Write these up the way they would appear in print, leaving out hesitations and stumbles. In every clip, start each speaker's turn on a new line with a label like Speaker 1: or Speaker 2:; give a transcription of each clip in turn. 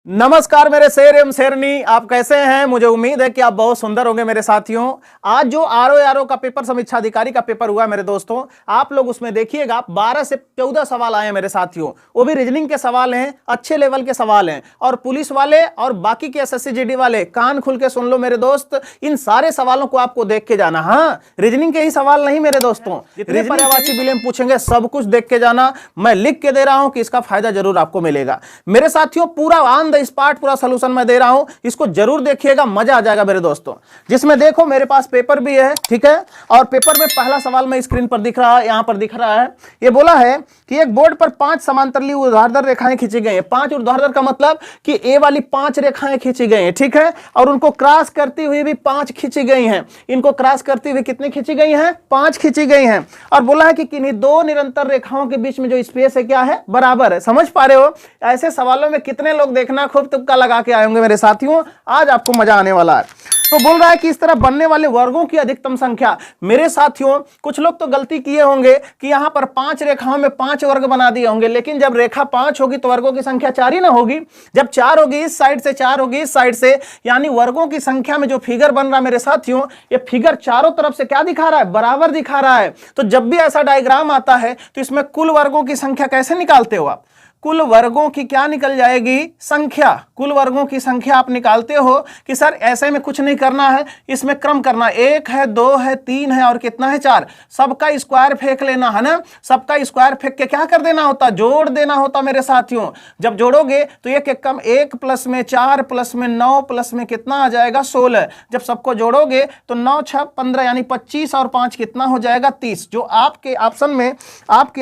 Speaker 1: नमस्कार मेरे शेर एवं शेरनी, आप कैसे हैं। मुझे उम्मीद है कि आप बहुत सुंदर होंगे मेरे साथियों। आज जो आरओ का पेपर समीक्षा अधिकारी का पेपर हुआ मेरे दोस्तों, आप लोग उसमें देखिएगा 12 से 14 सवाल आए मेरे साथियों। वो भी रीजनिंग के सवाल हैं, अच्छे लेवल के सवाल हैं। और पुलिस वाले और बाकी के एसएससी जीडी वाले कान खुल के सुन लो मेरे दोस्त, इन सारे सवालों को आपको देख के जाना। हाँ, रीजनिंग के ही सवाल नहीं मेरे दोस्तों, जितने पर्यायवाची विलेम पूछेंगे सब कुछ देख के जाना। मैं लिख के दे रहा हूं कि इसका फायदा जरूर आपको मिलेगा मेरे साथियों। पूरा इस पार्ट पूरा सलूशन मैं दे रहा हूं, इसको जरूर देखिएगा, मजा आ जाएगा मेरे दोस्तों। जिसमें देखो मेरे पास पेपर भी है, ठीक है। और पेपर में पहला सवाल में स्क्रीन पर दिख रहा है, यहां पर दिख रहा है। ये बोला है कि एक बोर्ड पर 5 समांतरली ऊर्ध्वाधर रेखाएं खींची गई हैं। 5 ऊर्ध्वाधर का मतलब कि ए वाली 5 रेखाएं खींची गई हैं, ठीक है। और उनको क्रॉस करती हुई भी 5 खींची गई हैं। इनको क्रॉस करती हुई कितनी खींची गई हैं? 5 खींची गई हैं। और बोला है कि किन्हीं 2 निरंतर रेखाओं के बीच में जो स्पेस है क्या है? बराबर है। समझ पा रहे हो? ऐसे सवालों में कितने लोग देखना खूब तुक्का लगा के आए होंगे मेरे साथियों, आज आपको मजा आने वाला है। तो बोल रहा है कि इस तरह बनने वाले वर्गों की अधिकतम संख्या। मेरे साथियों, कुछ लोग तो गलती किए होंगे कि यहां पर 5 रेखाओं में 5 वर्ग बना दिए होंगे, लेकिन जब रेखा 5 होगी तो वर्गों की संख्या 4 ही ना होगी। जब 4 होगी इस साइड से, 4 होगी इस साइड से, यानी वर्गों की संख्या में जो फिगर बन रहा है मेरे साथियों, ये फिगर चारों तरफ से क्या दिखा रहा है? बराबर दिखा रहा है। तो जब भी ऐसा डायग्राम आता है तो इसमें कुल वर्गों की संख्या कैसे निकालते हो आप? कुल वर्गों की क्या निकल जाएगी? संख्या। कुल वर्गों की संख्या आप निकालते हो कि सर ऐसे में कुछ नहीं करना है, इसमें क्रम करना। 1 है, 2 है, 3 है और कितना है? 4। सबका स्क्वायर फेंक लेना है ना। सबका स्क्वायर फेंक के क्या कर देना होता? जोड़ देना होता मेरे साथियों। जब जोड़ोगे तो 1 एक कम 1 प्लस में 4 प्लस में 9 प्लस में कितना आ जाएगा? 16। जब सबको जोड़ोगे तो 9 6 15 यानी 25 और 5 कितना हो जाएगा? 30। जो आपके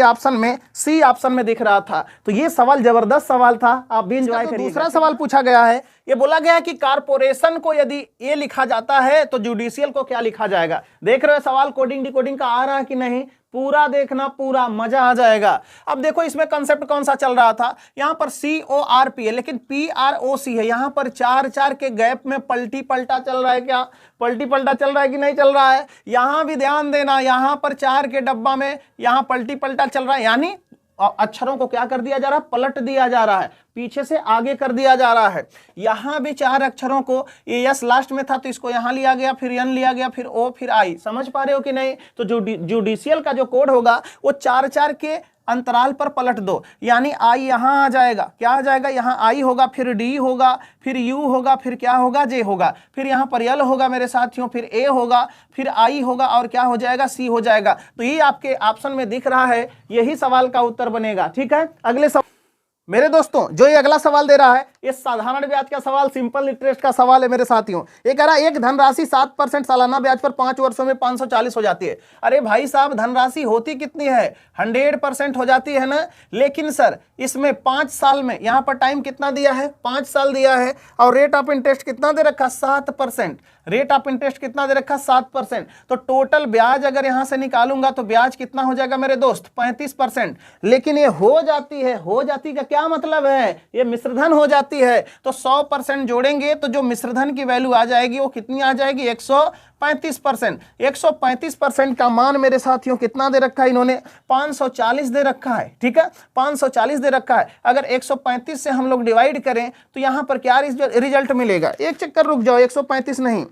Speaker 1: ऑप्शन में सी ऑप्शन में दिख रहा था। तो ये सवाल जबरदस्त सवाल था, आप भी एंजॉय करिए। दूसरा सवाल पूछा गया है, ये बोला गया है कि कारपोरेशन को यदि ए लिखा जाता है तो जुडिशियल को क्या लिखा जाएगा? देख रहे हो सवाल कोडिंग डिकोडिंग का आ रहा है कि नहीं? पूरा देखना, पूरा मजा आ जाएगा। अब देखो इसमें कंसेप्ट कौन सा चल रहा था, यहां पर CORP है लेकिन PROC है। यहां पर 4 के गैप में पलटी पलटा चल रहा है। क्या पलटी पलटा चल रहा है कि नहीं चल रहा है? यहां भी ध्यान देना, यहां पर 4 के डब्बा में यहां पलटी पलटा चल रहा है, यानी अक्षरों को क्या कर दिया जा रहा है? पलट दिया जा रहा है, पीछे से आगे कर दिया जा रहा है। यहां भी 4 अक्षरों को, ये यस लास्ट में था तो इसको यहां लिया गया, फिर एन लिया गया, फिर ओ, फिर आई। समझ पा रहे हो कि नहीं? तो जुडिशियल का जो कोड होगा वो 4 के अंतराल पर पलट दो, यानी आई यहां आ जाएगा। क्या आ जाएगा? यहां आई होगा, फिर डी होगा, फिर यू होगा, फिर क्या होगा? जे होगा, फिर यहां पर यल होगा मेरे साथियों, फिर ए होगा, फिर आई होगा और क्या हो जाएगा? सी हो जाएगा। तो ये आपके ऑप्शन में दिख रहा है, यही सवाल का उत्तर बनेगा। ठीक है, अगले सवाल मेरे दोस्तों, जो ये अगला सवाल दे रहा है ये साधारण ब्याज का सवाल, सिंपल इंटरेस्ट का सवाल है मेरे साथियों। ये कह रहा है एक धनराशि 7% सालाना ब्याज पर 5 वर्षों में 540 हो जाती है। अरे भाई साहब, धनराशि होती कितनी है? 100% हो जाती है ना। लेकिन सर इसमें 5 साल में, यहां पर टाइम कितना दिया है? 5 साल दिया है। और रेट ऑफ इंटरेस्ट कितना दे रखा? 7%। रेट ऑफ इंटरेस्ट कितना दे रखा? 7%। तो टोटल ब्याज अगर यहां से निकालूंगा तो ब्याज कितना हो जाएगा मेरे दोस्त? 35%। लेकिन ये हो जाती है, हो जाती का क्या मतलब है? ये मिश्रधन हो जाती है। तो 100% जोड़ेंगे तो जो मिश्रधन की वैल्यू आ जाएगी वो कितनी आ जाएगी? 135%। 135% का मान मेरे साथियों कितना दे रखा है इन्होंने? 540 दे रखा है। ठीक है, 540 दे रखा है। अगर 135 से हम लोग डिवाइड करें तो यहां पर क्या रिजल्ट मिलेगा? एक चक्कर रुक जाओ, 135 नहीं,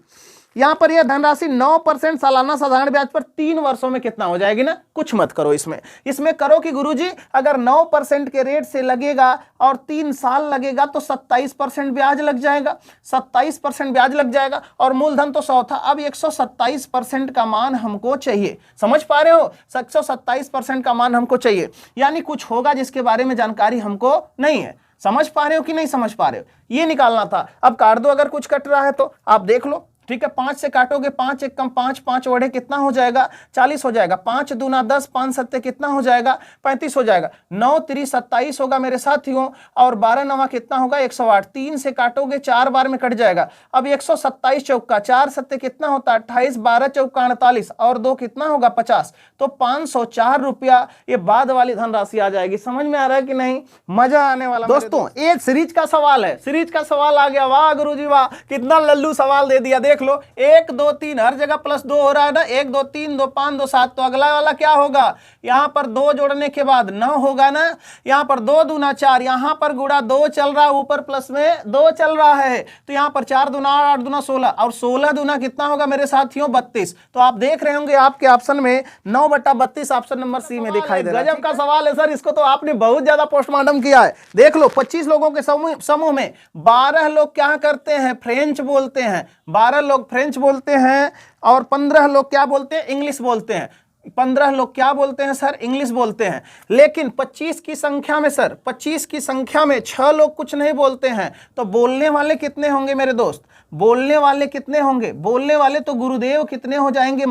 Speaker 1: यहां पर यह धनराशि 9% सालाना साधारण ब्याज पर 3 वर्षों में कितना हो जाएगी ना? कुछ मत करो इसमें करो कि गुरुजी अगर 9% के रेट से लगेगा और 3 साल लगेगा तो 27% ब्याज लग जाएगा। 27% ब्याज लग जाएगा और मूलधन तो 100 था। अब 127% का मान हमको चाहिए। समझ पा रहे हो? 127% का मान हमको चाहिए, यानी कुछ होगा जिसके बारे में जानकारी हमको नहीं है। समझ पा रहे हो कि नहीं समझ पा रहे हो? ये निकालना था। अब काट दो, अगर कुछ कट रहा है तो आप देख लो। ठीक है, 5 से काटोगे, 5 एक कम 5, 5 वड़े कितना हो जाएगा? 40 हो जाएगा। 5 दूना 10, 5 सत्ते कितना हो जाएगा? 35 हो जाएगा। 9 3 27 होगा मेरे साथियों, और 12 नवा कितना होगा? 108। 3 से काटोगे 4 बार में कट जाएगा। अब 127 चौका 4 सत्ते कितना होता है? 28। 12 चौका 48 और 2 कितना होगा? 50। तो 504 रुपया ये बाद वाली धनराशि आ जाएगी। समझ में आ रहा है कि नहीं? मजा आने वाला दोस्तों। ये सीरीज का सवाल है, सीरीज का सवाल आ गया। वाह गुरुजी वाह, कितना लल्लू सवाल दे दिया। देख देख लो, 1 2 3 हर जगह +2 हो रहा है ना, 1 2 3 2 5 2 7, तो अगला वाला क्या होगा, यहाँ पर 2 जोड़ने के बाद 9 होगा ना, यहाँ पर 2 दूना 4, यहाँ पर गुणा 2 चल रहा है, ऊपर प्लस में 2 चल रहा है, तो यहाँ पर 4 दूना 8 दूना 16, और 16 दूना कितना होगा मेरे साथियों 32। तो आप देख रहे होंगे आपके ऑप्शन में 9/32 ऑप्शन नंबर सी में दिखाई दे रहा है। गजब का सवाल है सर, इसको तो आपने बहुत ज्यादा पोस्टमार्टम किया है। देख लो, 25 लोगों के समूह में 12 लोग क्या करते हैं, फ्रेंच बोलते हैं, 12 लोग फ्रेंच बोलते हैं, और 15 लोग क्या बोलते हैं, इंग्लिश बोलते हैं। 15 लोग क्या बोलते हैं सर, इंग्लिश बोलते हैं। लेकिन 25 की संख्या में सर, 25 की संख्या में 6 लोग कुछ नहीं बोलते हैं, तो बोलने वाले कितने होंगे मेरे दोस्त, बोलने वाले कितने होंगे, बोलने वाले तो गुरुदेव कितने हो जाएंगे,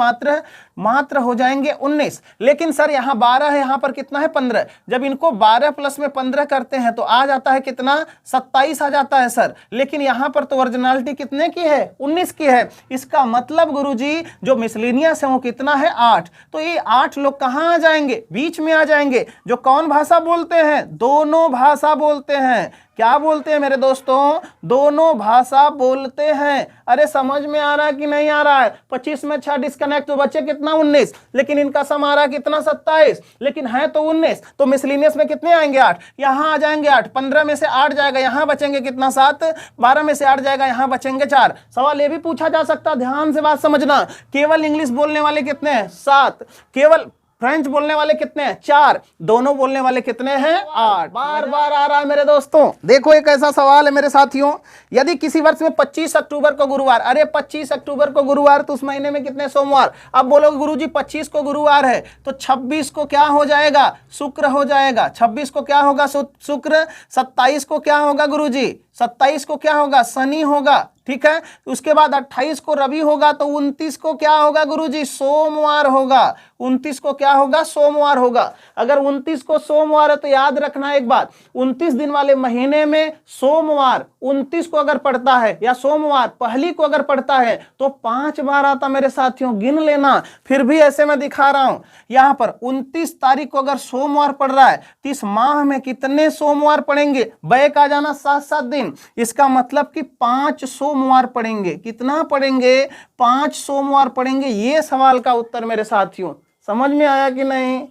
Speaker 1: मात्र हो जाएंगे 19। लेकिन सर यहाँ 12 है, यहाँ पर कितना है 15, जब इनको 12 प्लस में 15 करते हैं तो आ जाता है कितना, 27 आ जाता है सर। लेकिन यहाँ पर तो ओरिजिनलिटी कितने की है, 19 की है। इसका मतलब गुरुजी जो मिसलेनियस है वो कितना है, 8। तो ये 8 लोग कहाँ आ जाएंगे, बीच में आ जाएंगे, जो कौन भाषा बोलते हैं, दोनों भाषा बोलते हैं। क्या बोलते हैं मेरे दोस्तों, दोनों भाषा बोलते हैं। अरे समझ में आ रहा है कि नहीं आ रहा है, 25 में 6 डिस्कनेक्ट, तो बच्चे कितना 19, लेकिन इनका सम आ रहा है कितना 27, लेकिन है तो 19, तो मिसलेनियस में कितने आएंगे 8, यहाँ आ जाएंगे 8, 15 में से 8 जाएगा, यहाँ बचेंगे कितना 7, 12 में से 8 जाएगा, यहाँ बचेंगे 4। सवाल ये भी पूछा जा सकता, ध्यान से बात समझना, केवल इंग्लिश बोलने वाले कितने हैं, 7, केवल फ्रेंच बोलने वाले कितने हैं, 4, दोनों बोलने वाले कितने हैं, 8। बार बार आ रहा है मेरे दोस्तों। देखो एक ऐसा सवाल है मेरे साथियों, यदि किसी वर्ष में 25 अक्टूबर को गुरुवार, अरे 25 अक्टूबर को गुरुवार, तो उस महीने में कितने सोमवार। अब बोलोगे गुरुजी 25 को गुरुवार है, तो 26 को क्या हो जाएगा, शुक्र हो जाएगा। 26 को क्या होगा, शुक्र। 27 को क्या होगा गुरुजी, 27 को क्या होगा, शनि होगा, ठीक है। उसके बाद 28 को रवि होगा, तो 29 को क्या होगा गुरुजी, सोमवार होगा। 29 को क्या होगा, सोमवार होगा। अगर 29 को सोमवार है तो याद रखना एक बात, 29 दिन वाले महीने में सोमवार 29 को अगर पड़ता है, या सोमवार पहली को अगर पड़ता है, तो 5 बार आता मेरे साथियों, गिन लेना। फिर भी ऐसे मैं दिखा रहा हूं, यहां पर 29 तारीख को अगर सोमवार पड़ रहा है, तो इस माह में कितने सोमवार पड़ेंगे, बैक आ जाना 7-7 दिन, इसका मतलब कि 5 सोमवार पड़ेंगे। कितना पड़ेंगे, 5 सोमवार पड़ेंगे। ये सवाल का उत्तर मेरे साथियों, समझ में आया कि नहीं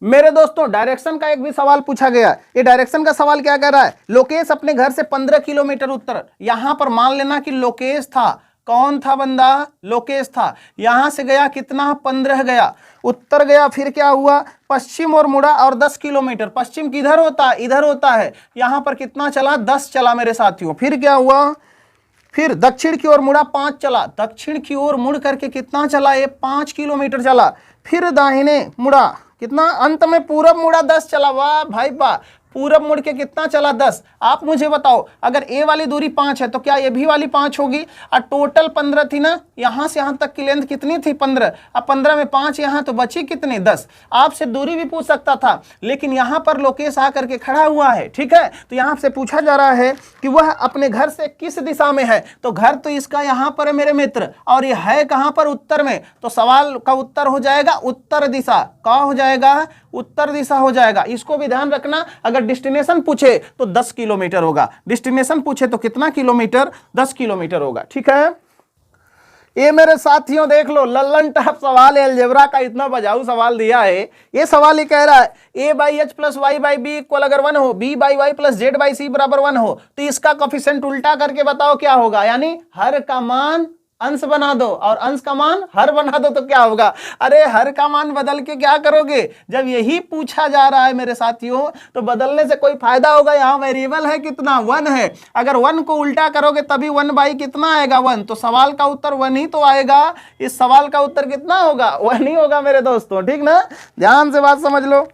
Speaker 1: मेरे दोस्तों। डायरेक्शन का एक भी सवाल पूछा गया। ये डायरेक्शन का सवाल क्या कह रहा है, लोकेश अपने घर से 15 किलोमीटर उत्तर, यहां पर मान लेना कि लोकेश था, कौन था बंदा, लोकेश था। यहां से गया कितना, 15 गया, उत्तर गया, फिर क्या हुआ, पश्चिम और मुड़ा, और 10 किलोमीटर। पश्चिम किधर होता है, इधर होता है। यहां पर कितना चला, 10 चला मेरे साथियों। फिर क्या हुआ, फिर दक्षिण की ओर मुड़ा, 5 चला। दक्षिण की ओर मुड़ करके कितना चला, ये 5 किलोमीटर चला। फिर दाहिने मुड़ा, कितना, अंत में पूरब मुड़ा, 10 चला। वाह भाई वाह, पूरब मुड़ के कितना चला, 10। आप मुझे बताओ, अगर ए वाली दूरी 5 है तो क्या ये भी वाली 5 होगी। और टोटल 15 थी ना, यहां से यहां तक की लेंथ कितनी थी, 15। अब 15 में 5 यहां, तो बची कितनी, 10। आपसे दूरी भी पूछ सकता था, लेकिन यहां पर लोकेश आकर के खड़ा हुआ है, ठीक है। तो यहां से पूछा जा रहा है कि वह अपने घर से किस दिशा में है, तो घर तो इसका यहां पर है मेरे मित्र, और यह है कहां पर, उत्तर में। तो सवाल का उत्तर हो जाएगा उत्तर दिशा। क्या हो जाएगा, उत्तर दिशा हो जाएगा। इसको भी ध्यान रखना, अगर डेस्टिनेशन पूछे तो 10 किलोमीटर होगा, डेस्टिनेशन पूछे तो कितना किलोमीटर, 10 किलोमीटर होगा, ठीक है। ये मेरे साथियों देख लो, लल्लन टॉप सवाल है, अलजेब्रा का इतना बजाऊ सवाल दिया है। ये सवाल ये कह रहा है a/h + y/b इक्वल अगर 1 हो, b/y + z/c बराबर 1 हो, तो इसका कोफिशिएंट उल्टा करके बताओ क्या होगा। यानी हर का मान अंश बना दो और अंश का मान हर बना दो, तो क्या होगा। अरे हर का मान बदल के क्या करोगे, जब यही पूछा जा रहा है मेरे साथियों, तो बदलने से कोई फायदा होगा। यहाँ वेरिएबल है कितना, 1 है। अगर 1 को उल्टा करोगे तभी 1/, कितना आएगा, 1। तो सवाल का उत्तर 1 ही तो आएगा। इस सवाल का उत्तर कितना होगा, 1 ही होगा मेरे दोस्तों, ठीक ना। ध्यान से बात समझ लो।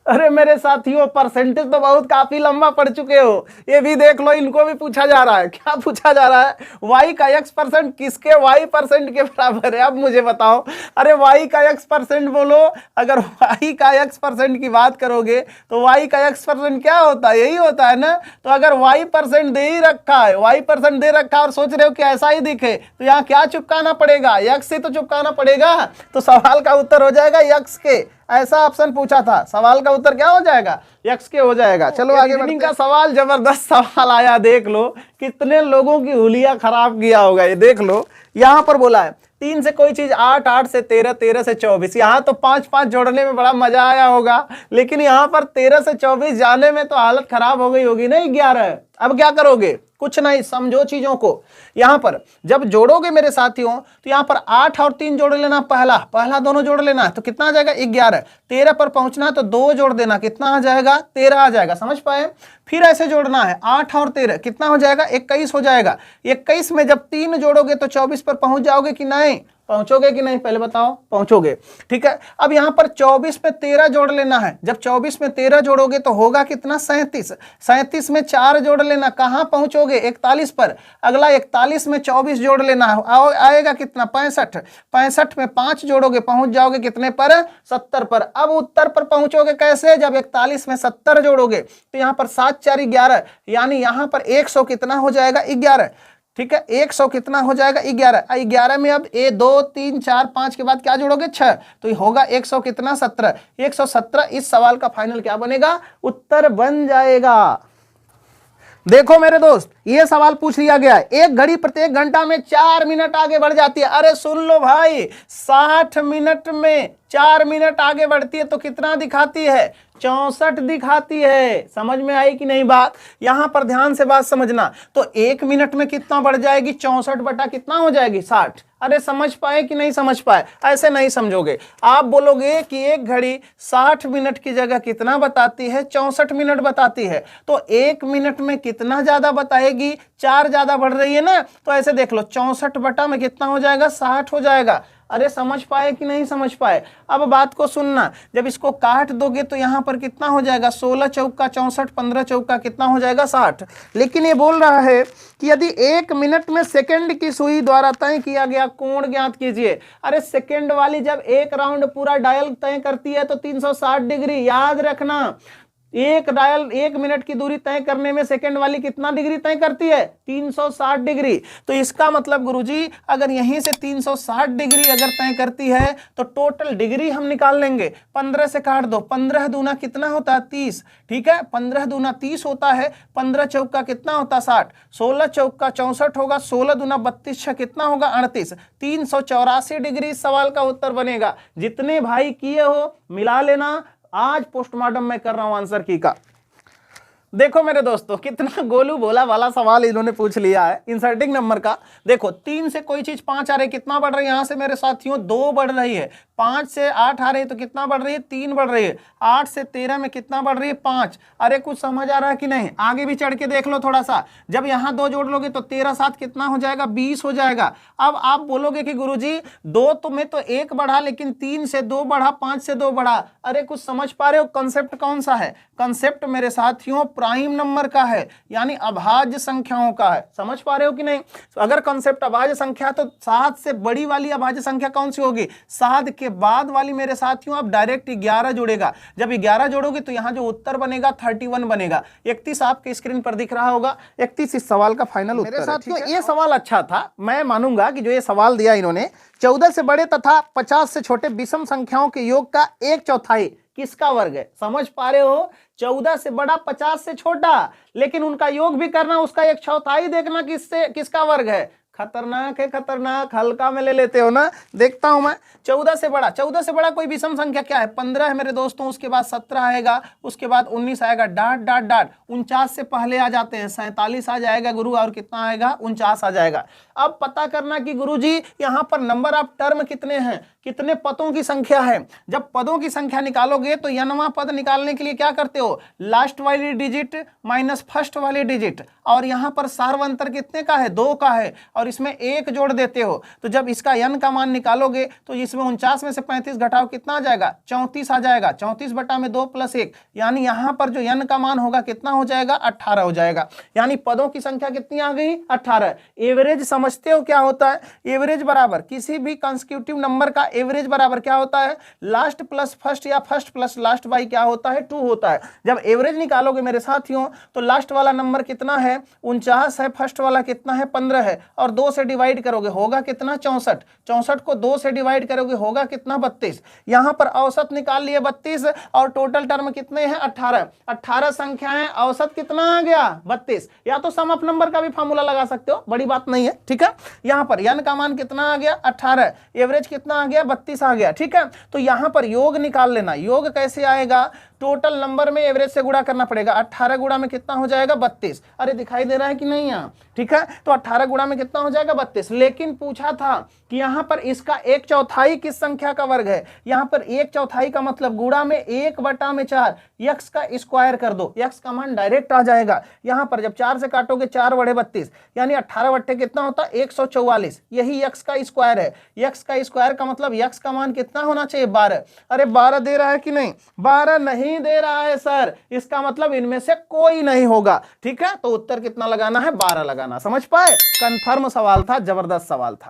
Speaker 1: अरे मेरे साथियों, परसेंटेज तो बहुत काफी लंबा पढ़ चुके हो। ये भी देख लो, इनको भी पूछा जा रहा है। क्या पूछा जा रहा है, y का x% किसके y% के बराबर है। अब मुझे बताओ, अरे y का x% बोलो, अगर y का x% की बात करोगे तो y का x% क्या होता है, यही होता है ना। तो अगर y% दे ही रखा है, y% दे रखा है और सोच रहे हो कि ऐसा ही दिखे, तो यहाँ क्या चिपकाना पड़ेगा, x से तो चिपकाना पड़ेगा। तो सवाल का उत्तर हो जाएगा x के। ऐसा ऑप्शन पूछा था, सवाल का उत्तर क्या हो जाएगा, x के हो जाएगा। चलो आगे बढ़ते हैं। का सवाल जबरदस्त सवाल आया, देख लो कितने लोगों की हुलिया खराब किया होगा ये, देख लो यहां पर बोला है 3 से कोई चीज 8, 8 से 13, 13 से 24। यहां तो 5 5 जोड़ने में बड़ा मजा आया होगा, लेकिन यहां पर 13 से 24 जाने में तो हालत खराब हो गई होगी ना 11। अब क्या करोगे, कुछ नहीं, समझो चीजों को। यहां पर जब जोड़ोगे मेरे साथियों तो यहां पर 8 और 3 जोड़ लेना, पहला पहला दोनों जोड़ लेना है तो कितना आ जाएगा 11। 13 पर पहुंचना है तो 2 जोड़ देना, कितना आ जाएगा 13 आ जाएगा, समझ पाए। फिर ऐसे जोड़ना है 8 और 13 कितना हो जाएगा 21 हो जाएगा। 21 में जब 3 जोड़ोगे तो 24 पर पहुंच जाओगे कि नहीं, पहुंचोगे कि नहीं पहले बताओ, पहुंचोगे। ठीक है, अब यहां पर 24 में 13 जोड़ लेना है, जब 24 में 13 जोड़ोगे तो होगा कितना 37। 37 में 4 जोड़ लेना, कहां पहुंचोगे 41 पर। अगला 41 में 24 जोड़ लेना है, आएगा कितना 65। 65 में 5 जोड़ोगे पहुंच जाओगे कितने पर 70 पर। अब उत्तर पर पहुंचोगे कैसे, जब 41 में 70 जोड़ोगे तो यहां पर 7 4 11, यानी यहां पर 100 कितना हो जाएगा 11। ठीक है, 100 कितना हो जाएगा 11। 11 में अब 2 3 4 5 के बाद क्या जोड़ोगे 6, तो ये होगा 100 कितना 17। 117 इस सवाल का फाइनल क्या बनेगा, उत्तर बन जाएगा। देखो मेरे दोस्त, ये सवाल पूछ लिया गया है, एक घड़ी प्रत्येक घंटा में 4 मिनट आगे बढ़ जाती है। अरे सुन लो भाई, 60 मिनट में 4 मिनट आगे बढ़ती है तो कितना दिखाती है 64 दिखाती है। समझ में आई कि नहीं बात, यहां पर ध्यान से बात समझना। तो 1 मिनट में कितना बढ़ जाएगी 64 बटा कितना हो जाएगी 60। अरे समझ पाए कि नहीं समझ पाए, ऐसे नहीं समझोगे। आप बोलोगे कि एक घड़ी 60 मिनट की जगह कितना बताती है 64 मिनट बताती है, तो 1 मिनट में कितना ज्यादा बताएगी, 4 ज्यादा बढ़ रही है ना, तो ऐसे देख लो 64 बटा में कितना हो जाएगा 60 हो जाएगा। अरे समझ पाए कि नहीं समझ पाए। अब बात को सुनना, जब इसको काट दोगे तो यहां पर कितना हो जाएगा 16 चौका 64, 15 चौका कितना हो जाएगा 60। लेकिन ये बोल रहा है कि यदि 1 मिनट में सेकंड की सुई द्वारा तय किया गया कोण ज्ञात कीजिए। अरे सेकंड वाली जब एक राउंड पूरा डायल तय करती है तो 360 डिग्री, याद रखना। एक डायल 1 मिनट की दूरी तय करने में सेकंड वाली कितना डिग्री तय करती है 360 डिग्री। तो इसका मतलब गुरुजी, अगर यहीं से 360 डिग्री अगर तय करती है तो टोटल डिग्री हम निकाल लेंगे। 15 से काट दो, 15 दूना कितना होता है 30। ठीक है, 15 दूना 30 होता है, 15 चौका कितना होता है 60, 16 चौका 64 होगा, 16 दूना 32 6 कितना होगा 38। 384 डिग्री सवाल का उत्तर बनेगा। जितने भाई किए हो मिला लेना, आज पोस्टमार्टम में कर रहा हूं आंसर की का। देखो मेरे दोस्तों, कितना गोलू भोला वाला सवाल इन्होंने पूछ लिया है इंसर्टिंग नंबर का। देखो 3 से कोई चीज 5 आ रही है, कितना बढ़ रही है यहां से मेरे साथियों 2 बढ़ रही है। 5 से 8 आ रही है तो कितना बढ़ रही है 3 बढ़ रही है। 8 से 13 में कितना बढ़ रही है 5। अरे कुछ समझ आ रहा है कि नहीं, आगे भी चढ़ के देख लो थोड़ा सा। जब यहां 2 जोड़ लोगे तो 13 7 कितना हो जाएगा 20 हो जाएगा। अब आप बोलोगे कि गुरुजी 2 तो में तो 1 बढ़ा, लेकिन 3 से 2 बढ़ा, 5 से 2 बढ़ा। अरे कुछ समझ पा रहे हो, कंसेप्ट कौन सा है, कंसेप्ट मेरे साथियों प्राइम नंबर का है, यानी अभाज्य संख्याओं का है। समझ पा रहे हो कि नहीं। अगर कंसेप्ट अभाज्य संख्या तो 7 से बड़ी वाली अभाज्य संख्या कौन सी होगी, 7 के बाद वाली मेरे साथियों। अब डायरेक्ट 11 जुड़ेगा, जब 11 जोड़ोगे तो यहां जो उत्तर बनेगा 31 बनेगा। 31 आपके स्क्रीन पर दिख रहा होगा, 31 इस सवाल का फाइनल उत्तर। मेरे साथियों ये सवाल अच्छा था, मैं मानूंगा कि जो ये सवाल दिया इन्होंने, 14 से बड़े तथा 50 से छोटे विषम संख्याओं के योग का 1/4 किसका वर्ग है। समझ पा रहे हो, 14 से बड़ा 50 से छोटा, लेकिन उनका योग भी करना, उसका 1/4 देखना किससे किसका वर्ग है। खतरनाक है, खतरनाक, हल्का में ले लेते हो ना। देखता हूं मैं 14 से बड़ा, 14 से बड़ा कोई विषम संख्या क्या है 15 है मेरे दोस्तों, उसके बाद 17 आएगा, उसके बाद 19 आएगा, डाट डाट डाट 49 से पहले आ जाते हैं, 47 आ जाएगा गुरु, और कितना आएगा 49 आ जाएगा। अब पता करना कि गुरुजी यहां पर नंबर ऑफ टर्म कितने हैं, कितने पदों की संख्या है। जब पदों की संख्या निकालोगे तो n वां पद निकालने के लिए क्या करते हो, लास्ट वाली डिजिट माइनस फर्स्ट वाली डिजिट, और यहां पर सार्वंतर कितने का है 2 का है, और इसमें 1 जोड़ देते हो। तो जब इसका n का मान निकालोगे तो इसमें 49 में से 35 घटाओ कितना आ जाएगा 34 आ जाएगा। 34 बटा में 2 + 1, यानी यहां पर जो n का मान होगा कितना हो जाएगा 18 हो जाएगा। यानी पदों की संख्या कितनी आ गई 18। एवरेज समझ समझते हो क्या होता है? एवरेज बराबर किसी भी कंसेक्यूटिव नंबर का एवरेज बराबर क्या होता है? लास्ट प्लस फर्स्ट या फर्स्ट प्लस लास्ट बाई क्या होता है? 2 होता है। जब एवरेज निकालोगे मेरे साथियों तो लास्ट वाला नंबर कितना है? 49 है, फर्स्ट वाला कितना है? 15 है, और 2 से डिवाइड करोगे होगा कितना? 64। 64 को 2 से डिवाइड करोगे होगा कितना? 32। यहां पर औसत निकाल लिए 32 और टोटल टर्म कितने हैं? 18। 18 संख्या है, औसत कितना आ गया? 32। या तो सम ऑफ नंबर का भी फार्मूला लगा सकते हो, बड़ी बात नहीं है, ठीक है। यहां पर n का मान कितना आ गया? 18। एवरेज कितना आ गया? 32 आ गया, ठीक है। तो यहां पर योग निकाल लेना। योग कैसे आएगा? टोटल नंबर में एवरेज से गुणा करना पड़ेगा। 18 गुणा में कितना हो जाएगा? 32। अरे दिखाई दे रहा है कि नहीं यहाँ? ठीक है, तो 18 गुणा में कितना हो जाएगा? 32। लेकिन पूछा था कि यहां पर इसका 1/4 किस संख्या का वर्ग है? यहां पर 1/4 का मतलब गुणा में 1/4 x का स्क्वायर कर दो, x का मान डायरेक्ट आ जाएगा। यहां पर जब 4 से काटोगे 4 बड़े 32, यानी 18 बट्टे कितना होता है? 144। यही x का स्क्वायर है। x का स्क्वायर का मतलब x का मान कितना होना चाहिए? 12। अरे 12 दे रहा है कि नहीं? 12 नहीं दे रहा है सर, इसका मतलब इनमें से कोई नहीं होगा, ठीक है। तो उत्तर कितना लगाना है? 12 लगाना। समझ पाए? कंफर्म सवाल था, जबरदस्त सवाल था।